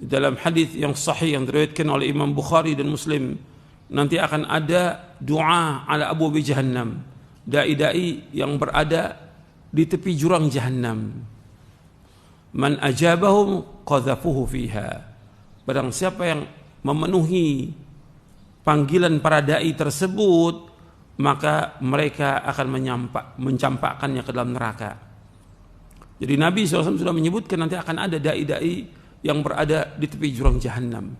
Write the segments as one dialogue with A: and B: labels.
A: Dalam hadis yang sahih yang diriwayatkan oleh Imam Bukhari dan Muslim, nanti akan ada doa ala abwabi jahannam, dai-dai yang berada di tepi jurang jahannam. Man ajabahum qadhafuhu fiha. Barang siapa yang memenuhi panggilan para dai tersebut, maka mereka akan mencampakkannya ke dalam neraka. Jadi Nabi SAW sudah menyebutkan nanti akan ada dai-dai yang berada di tepi jurang jahannam,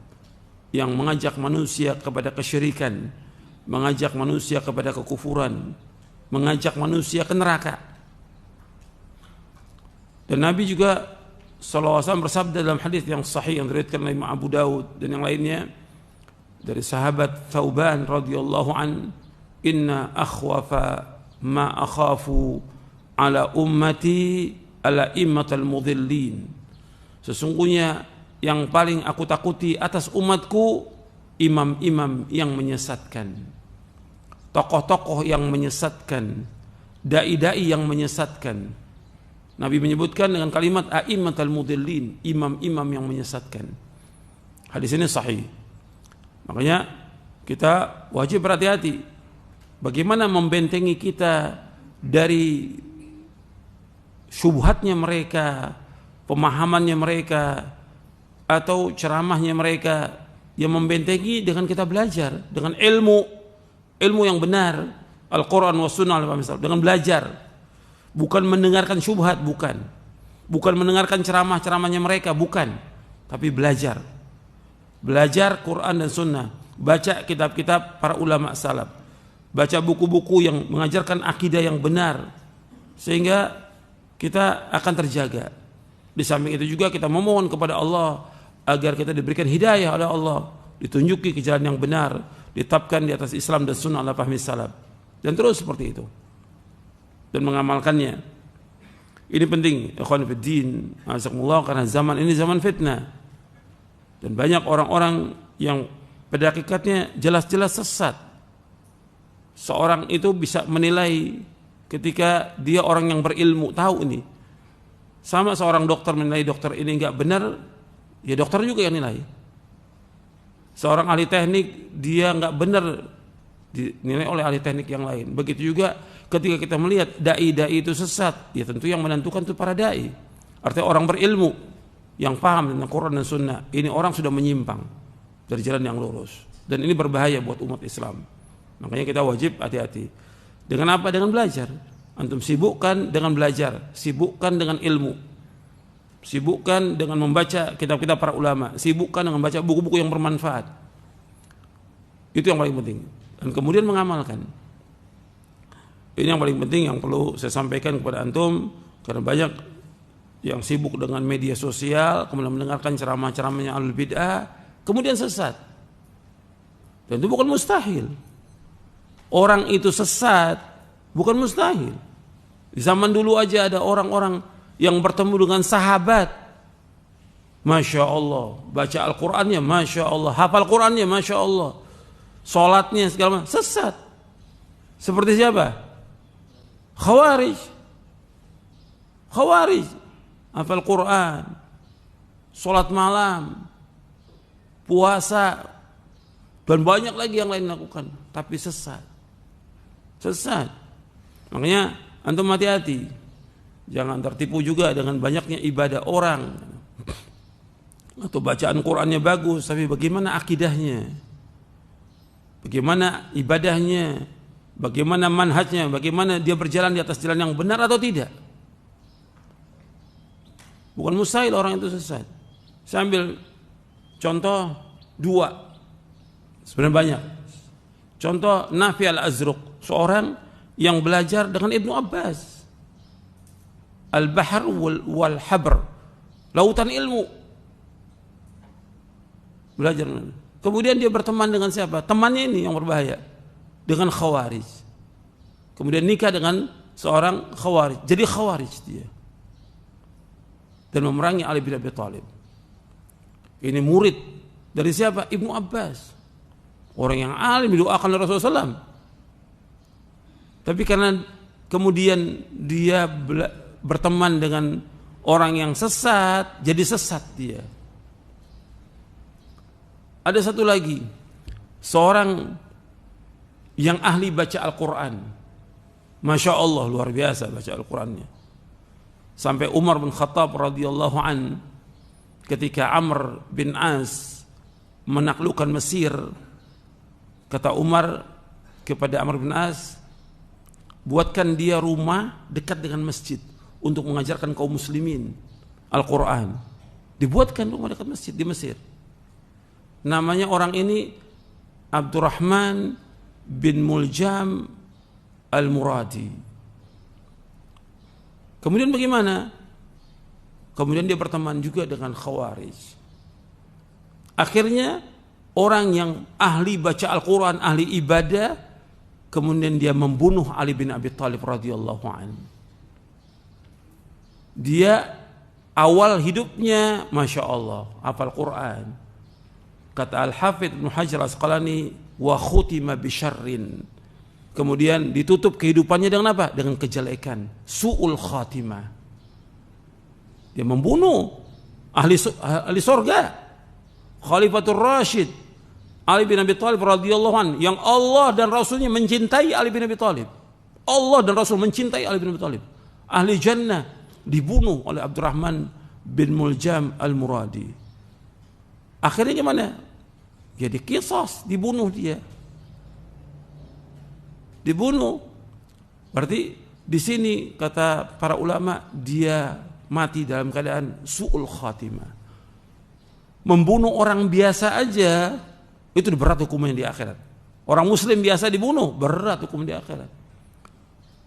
A: yang mengajak manusia kepada kesyirikan, mengajak manusia kepada kekufuran, mengajak manusia ke neraka. Dan Nabi juga SAW bersabda dalam hadis yang sahih yang diriwayatkan oleh Imam Abu Daud dan yang lainnya dari sahabat Thauban radhiyallahu an, inna akhwafa ma akhafu ala ummati ala immatal mudhillin. Sesungguhnya yang paling aku takuti atas umatku imam-imam yang menyesatkan, tokoh-tokoh yang menyesatkan, dai-dai yang menyesatkan. Nabi menyebutkan dengan kalimat a'immatal mudhillin, imam-imam yang menyesatkan. Hadis ini sahih. Makanya kita wajib berhati-hati bagaimana membentengi kita dari syubhatnya mereka, pemahamannya mereka, atau ceramahnya mereka, yang membentengi dengan kita belajar dengan ilmu yang benar, Al-Quran wa Sunnah, dengan belajar, bukan mendengarkan syubhat, bukan mendengarkan ceramahnya mereka, bukan, tapi belajar Quran dan Sunnah, baca kitab-kitab para ulama salaf, baca buku-buku yang mengajarkan akidah yang benar, sehingga kita akan terjaga. Di samping itu juga kita memohon kepada Allah agar kita diberikan hidayah oleh Allah, ditunjuki ke jalan yang benar, ditetapkan di atas Islam dan Sunnah ala fahmi salaf, dan terus seperti itu dan mengamalkannya. Ini penting, ikhwan fiddin, azakumullah, karena zaman ini zaman fitnah dan banyak orang-orang yang pada hakikatnya jelas-jelas sesat. Seorang itu bisa menilai ketika dia orang yang berilmu, tahu ini. Sama seorang dokter menilai dokter ini enggak benar, ya dokter juga yang nilai. Seorang ahli teknik dia enggak benar, dinilai oleh ahli teknik yang lain. Begitu juga ketika kita melihat dai-dai itu sesat, ya tentu yang menentukan itu para dai. Artinya orang berilmu yang paham tentang Quran dan Sunnah. Ini orang sudah menyimpang dari jalan yang lurus, dan ini berbahaya buat umat Islam. Makanya kita wajib hati-hati. Dengan apa? Dengan belajar. Antum sibukkan dengan belajar, sibukkan dengan ilmu, sibukkan dengan membaca kitab-kitab para ulama, sibukkan dengan membaca buku-buku yang bermanfaat. Itu yang paling penting. Dan kemudian mengamalkan. Ini yang paling penting yang perlu saya sampaikan kepada antum, karena banyak yang sibuk dengan media sosial, kemudian mendengarkan ceramah-ceramahnya ahlul bid'ah, kemudian sesat. Dan itu bukan mustahil. Orang itu sesat bukan mustahil. Di zaman dulu aja ada orang-orang yang bertemu dengan sahabat, Masya Allah, baca Al-Qurannya Masya Allah, hafal Qurannya Masya Allah, sholatnya segala macam, sesat. Seperti siapa? Khawarij, hafal Quran, sholat malam, puasa, dan banyak lagi yang lain lakukan, tapi sesat. Makanya antum hati-hati. Jangan tertipu juga dengan banyaknya ibadah orang. Atau bacaan Qur'annya bagus, tapi bagaimana akidahnya? Bagaimana ibadahnya? Bagaimana manhajnya? Bagaimana dia berjalan di atas jalan yang benar atau tidak? Bukan mustahil orang itu sesat. Saya ambil contoh 2. Sebenarnya banyak. Contoh Nafi al-Azruq, seorang yang belajar dengan Ibnu Abbas. Al-Bahr wal-Habr, lautan ilmu. Belajar. Kemudian dia berteman dengan siapa? Temannya ini yang berbahaya, dengan Khawarij. Kemudian nikah dengan seorang Khawarij. Jadi Khawarij dia. Dan memerangi Ali bin Abi Thalib. Ini murid dari siapa? Ibnu Abbas. Orang yang alim didoakan oleh Rasulullah SAW. Tapi karena kemudian dia berteman dengan orang yang sesat, jadi sesat dia. Ada satu lagi, seorang yang ahli baca Al-Quran. Masya Allah, luar biasa baca Al-Qurannya. Sampai Umar bin Khattab radhiyallahu an, ketika Amr bin As menaklukkan Mesir, kata Umar kepada Amr bin As, buatkan dia rumah dekat dengan masjid untuk mengajarkan kaum muslimin Al-Quran. Dibuatkan rumah dekat masjid di Mesir. Namanya orang ini Abdurrahman bin Muljam Al-Muradi. Kemudian bagaimana? Kemudian dia berteman juga dengan Khawarij. Akhirnya orang yang ahli baca Al-Quran, ahli ibadah, kemudian dia membunuh Ali bin Abi Thalib radhiyallahu anhu. Dia awal hidupnya Masya Allah hafal Quran. Kata Al-Hafidh Ibnu Hajar Asqalani, wa khutima bisyarrin. Kemudian ditutup kehidupannya dengan apa? Dengan kejelekan, su'ul khatimah. Dia membunuh ahli surga, Khalifatul Rashid Ali bin Abi Thalib radhiyallahu anhu, yang Allah dan Rasulnya mencintai Ali bin Abi Thalib. Allah dan Rasul mencintai Ali bin Abi Thalib. Ahli jannah, dibunuh oleh Abdurrahman bin Muljam Al-Muradi. Akhirnya gimana? Jadi qisas, dibunuh dia. Dibunuh. Berarti di sini kata para ulama, dia mati dalam keadaan su'ul khatimah. Membunuh orang biasa aja itu berat hukumnya di akhirat. Orang muslim biasa dibunuh, berat hukum di akhirat.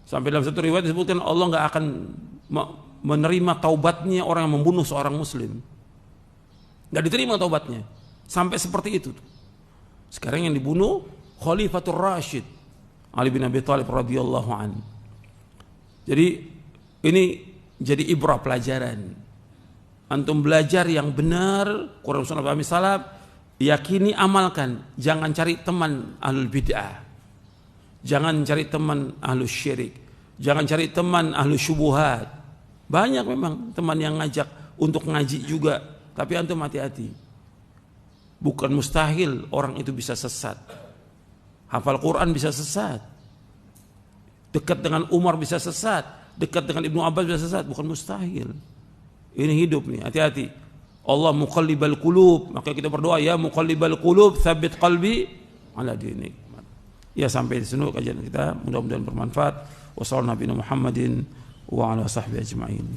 A: Sampai dalam satu riwayat disebutkan Allah nggak akan menerima taubatnya orang yang membunuh seorang muslim. Nggak diterima taubatnya. Sampai seperti itu. Sekarang yang dibunuh Khalifatul Rashid Ali bin Abi Thalib radhiyallahu anhu. Jadi ini jadi ibrah pelajaran. Antum belajar yang benar, Quran Sunnah Fahmi Salaf, yakini, amalkan. Jangan cari teman ahlul bid'ah. Jangan cari teman ahlus syirik. Jangan cari teman ahlus syubuhat. Banyak memang teman yang ngajak untuk ngaji juga, tapi antum hati-hati. Bukan mustahil orang itu bisa sesat. Hafal Quran bisa sesat. Dekat dengan Umar bisa sesat. Dekat dengan Ibnu Abbas bisa sesat. Bukan mustahil. Ini hidup nih, hati-hati. Allah muqallibal qulub, maka kita berdoa, ya muqallibal qulub tsabbit qalbi ala dinik. Ya, sampai di sini kajian kita, mudah-mudahan bermanfaat. Wassallallahu Nabi Muhammadin wa ala sahbihi ajma'in.